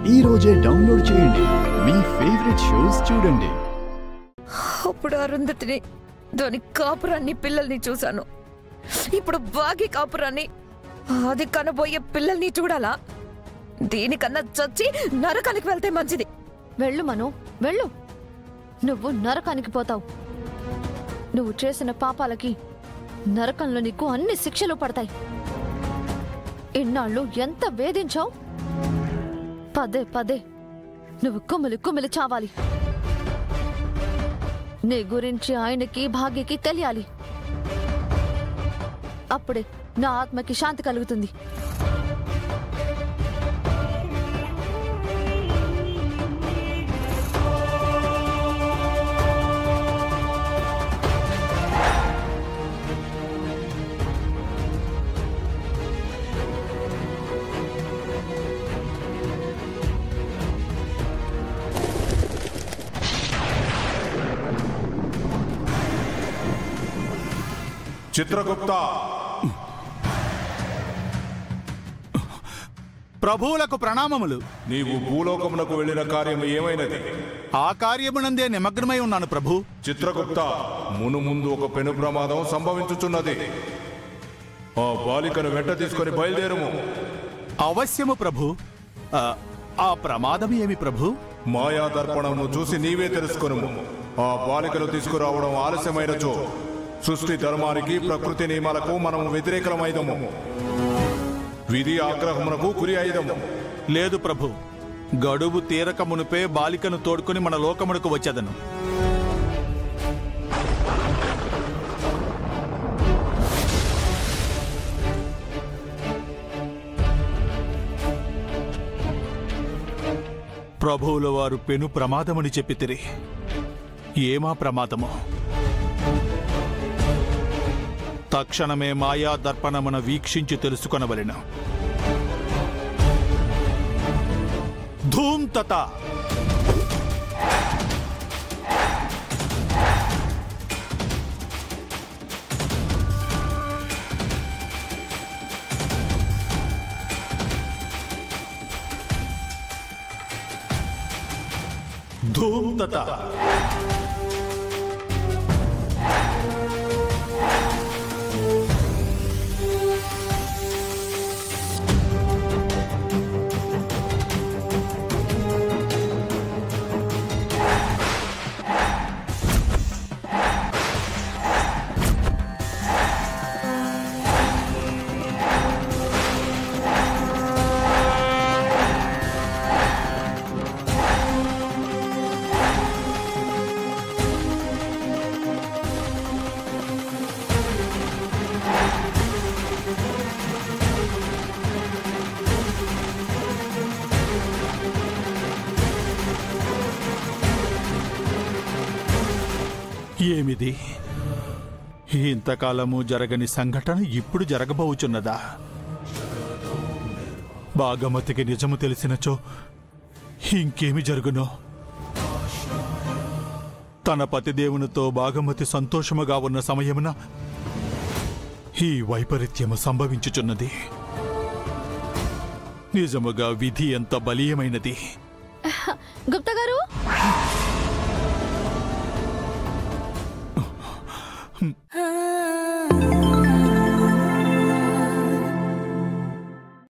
ఈ రోజే డౌన్లోడ్ చేయండి. మీ ఫేవరెట్ షోస్ చూడండి. అప్పుడు అరుంధతిని, దాని కాపురాన్ని, పిల్లల్ని చూశాను. ఇప్పుడు బాగి కాపురాన్ని, అది కనబోయే పిల్లల్ని చూడాలా? దీనికన్నా చచ్చి నరకానికి వెళ్తే మంచిది. వెళ్ళు మను, వెళ్ళు. నువ్వు నరకానికి పోతావు. నువ్వు చేసిన పాపాలకి నరకంలో నీకు అన్ని శిక్షలు పడతాయి. ఇన్నాళ్ళు ఎంత వేధించావు. పదే పదే నువ్వు కుమిలి కుమిలి చావాలి. నీ గురించి ఆయనకి, భాగ్యకి తెలియాలి. అప్పుడే నా ఆత్మకి శాంతి కలుగుతుంది. చిత్రగుప్త, ప్రభువులకు ప్రణామములు. నీవు భూలోకమునకు వెళ్ళిన కార్యము ఏమైనది? ఆ కార్యమునందే నిమగ్నమై ఉన్నాను ప్రభు. చిత్రగుప్త, ముందు ఒక పెను ప్రమాదం సంభవించుచున్నది. ఆ బాలికను వెంట తీసుకొని బయలుదేరము. అవశ్యము ప్రభు. ఆ ప్రమాదం ఏమి ప్రభు? మాయా దర్పణమును చూసి నీవే తెలుసుకొనుము. ఆ బాలికను తీసుకురావడం ఆలస్యమైనచో సృష్టి ధర్మానికి, ప్రకృతి నియమాలకు మనము వ్యతిరేకమైదము. విధి ఆగ్రహమునకు గురి అయిదము. లేదు ప్రభు, గడువు తీరక మునిపే బాలికను తోడుకుని మన లోకమునకు వచ్చేదను. ప్రభువుల వారు పెను ప్రమాదమని చెప్పితిరి. ఏమా ప్రమాదము? తక్షణమే మాయా దర్పణమున వీక్షించి తెలుసుకొనవలెను. ధూమ్ తత. ధూమ్ తత. ఏమిది? ఇంతకాలము జరగని సంఘటన ఇప్పుడు జరగబోచున్నదా? భాగమతికి నిజము తెలిసినచో ఇంకేమి జరుగునో? తన పతిదేవునితో భాగమతి సంతోషముగా ఉన్న సమయమున ఈ వైపరీత్యము సంభవించుచున్నది. నిజముగా విధి ఎంత బలీయమైనది. గుప్తా గారు,